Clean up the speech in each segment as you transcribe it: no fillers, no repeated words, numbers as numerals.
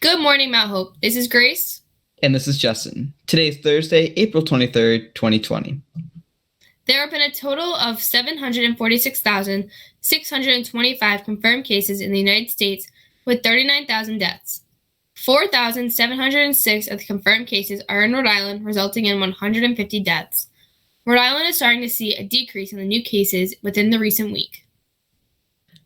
Good morning, Mount Hope. This is Grace. And this is Justin. Today is Thursday, April 23rd, 2020. There have been a total of 746,625 confirmed cases in the United States, with 39,000 deaths. 4,706 of the confirmed cases are in Rhode Island, resulting in 150 deaths. Rhode Island is starting to see a decrease in the new cases within the recent week.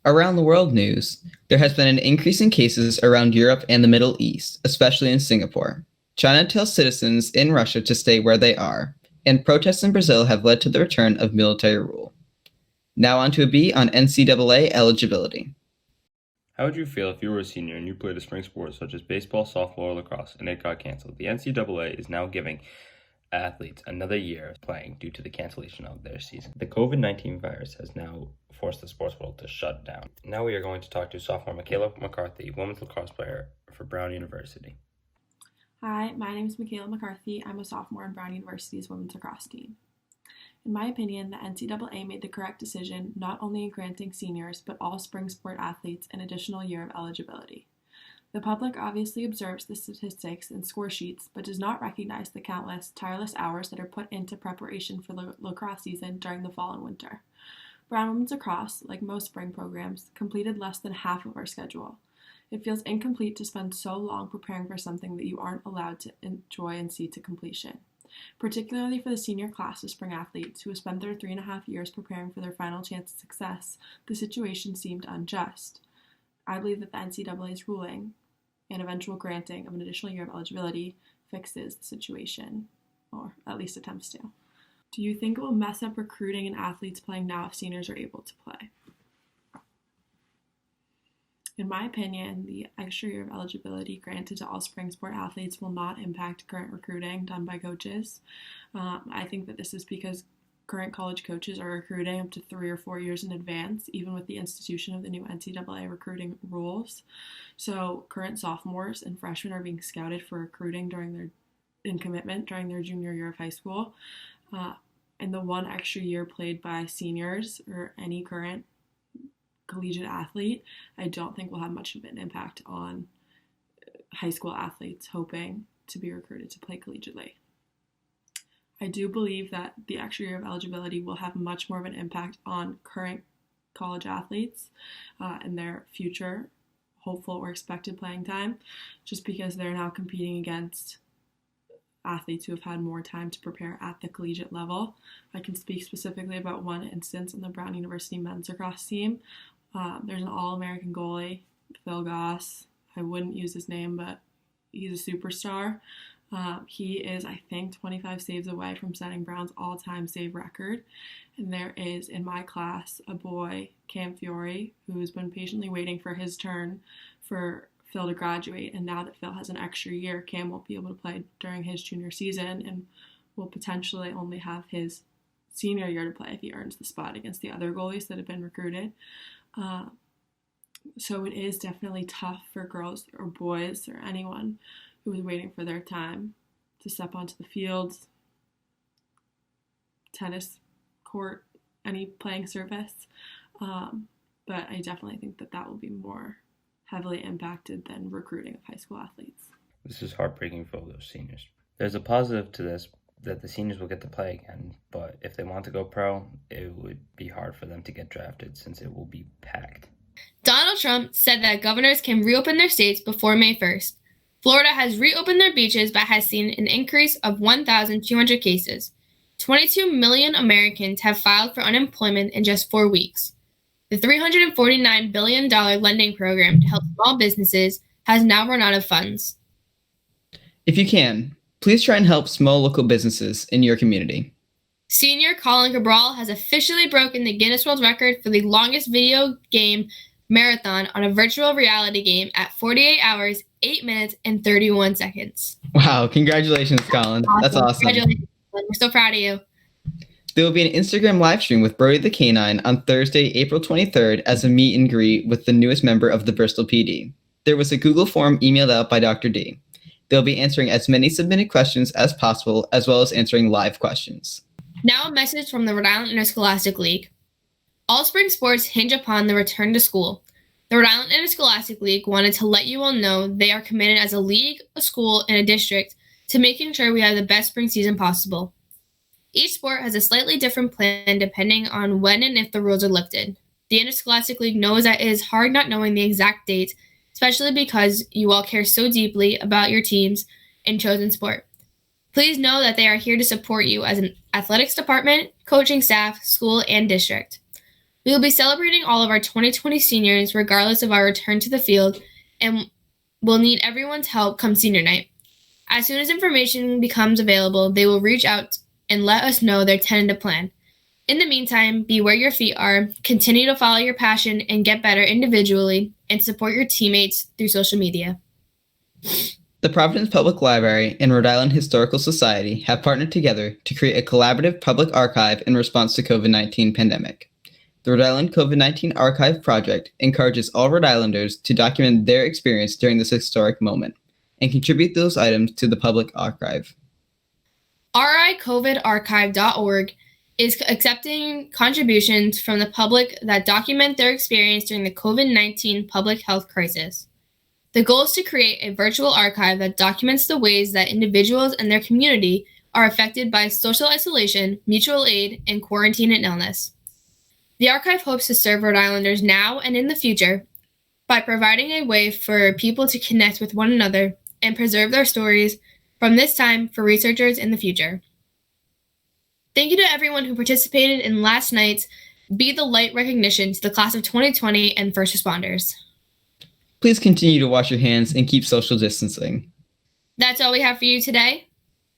Around the world news, there has been an increase in cases around Europe and the Middle East, especially in Singapore. China tells citizens in Russia to stay where they are, and protests in Brazil have led to the return of military rule. Now on to a B on NCAA eligibility. How would you feel if you were a senior and you played a spring sport such as baseball, softball, or lacrosse and it got canceled? The NCAA is now giving athletes another year of playing due to the cancellation of their season. The COVID-19 virus has now forced the sports world to shut down. Now we are going to talk to sophomore Michaela McCarthy, women's lacrosse player for Brown University. Hi, my name is Michaela McCarthy. I'm a sophomore in Brown University's women's lacrosse team. In my opinion, the NCAA made the correct decision not only in granting seniors, but all spring sport athletes an additional year of eligibility. The public obviously observes the statistics and score sheets, but does not recognize the countless, tireless hours that are put into preparation for the lacrosse season during the fall and winter. Brown Women's Lacrosse, like most spring programs, completed less than half of our schedule. It feels incomplete to spend so long preparing for something that you aren't allowed to enjoy and see to completion. Particularly for the senior class of spring athletes who have spent their 3.5 years preparing for their final chance at success, the situation seemed unjust. I believe that the NCAA's ruling and eventual granting of an additional year of eligibility fixes the situation, or at least attempts to. Do you think it will mess up recruiting and athletes playing now if seniors are able to play? In my opinion, the extra year of eligibility granted to all spring sport athletes will not impact current recruiting done by coaches. I think that this is because current college coaches are recruiting up to 3 or 4 years in advance, even with the institution of the new NCAA recruiting rules. So current sophomores and freshmen are being scouted for recruiting in commitment during their junior year of high school. And the one extra year played by seniors or any current collegiate athlete, I don't think will have much of an impact on high school athletes hoping to be recruited to play collegiately. I do believe that the extra year of eligibility will have much more of an impact on current college athletes and their future hopeful or expected playing time, just because they're now competing against athletes who have had more time to prepare at the collegiate level. I can speak specifically about one instance on the Brown University men's lacrosse team. There's an All-American goalie, Phil Goss. I wouldn't use his name, but he's a superstar. He is, I think, 25 saves away from setting Brown's all-time save record. And there is, in my class, a boy, Cam Fiore, who's been patiently waiting for his turn for Phil to graduate. And now that Phil has an extra year, Cam won't be able to play during his junior season and will potentially only have his senior year to play if he earns the spot against the other goalies that have been recruited. So it is definitely tough for girls or boys or anyone who is waiting for their time to step onto the field, tennis court, any playing surface. But I definitely think that will be more heavily impacted than recruiting of high school athletes. This is heartbreaking for those seniors. There's a positive to this, that the seniors will get to play again, but if they want to go pro, it would be hard for them to get drafted since it will be packed. Donald Trump said that governors can reopen their states before May 1st. Florida has reopened their beaches but has seen an increase of 1,200 cases. 22 million Americans have filed for unemployment in just 4 weeks. The $349 billion lending program to help small businesses has now run out of funds. If you can, please try and help small local businesses in your community. Senior Colin Cabral has officially broken the Guinness World Record for the longest video game marathon on a virtual reality game at 48 hours, 8 minutes, and 31 seconds. Wow, congratulations, Colin. That's awesome. Congratulations, Colin. We're so proud of you. There will be an Instagram live stream with Brody the Canine on Thursday, April 23rd as a meet and greet with the newest member of the Bristol PD. There was a Google form emailed out by Dr. D. They'll be answering as many submitted questions as possible, as well as answering live questions. Now a message from the Rhode Island Interscholastic League. All spring sports hinge upon the return to school. The Rhode Island Interscholastic League wanted to let you all know they are committed as a league, a school, and a district to making sure we have the best spring season possible. Each sport has a slightly different plan depending on when and if the rules are lifted. The Interscholastic League knows that it is hard not knowing the exact date, especially because you all care so deeply about your teams and chosen sport. Please know that they are here to support you as an athletics department, coaching staff, school, and district. We will be celebrating all of our 2020 seniors regardless of our return to the field, and we'll need everyone's help come senior night. As soon as information becomes available, they will reach out and let us know their tentative plan. In the meantime, be where your feet are, continue to follow your passion, and get better individually, and support your teammates through social media. The Providence Public Library and Rhode Island Historical Society have partnered together to create a collaborative public archive in response to COVID-19 pandemic. The Rhode Island COVID-19 Archive Project encourages all Rhode Islanders to document their experience during this historic moment and contribute those items to the public archive. RICOVIDarchive.org is accepting contributions from the public that document their experience during the COVID-19 public health crisis. The goal is to create a virtual archive that documents the ways that individuals and their community are affected by social isolation, mutual aid, and quarantine and illness. The archive hopes to serve Rhode Islanders now and in the future by providing a way for people to connect with one another and preserve their stories from this time for researchers in the future. Thank you to everyone who participated in last night's Be the Light recognition to the class of 2020 and first responders. Please continue to wash your hands and keep social distancing. That's all we have for you today.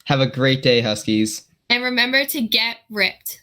Have a great day, Huskies. And remember to get ripped.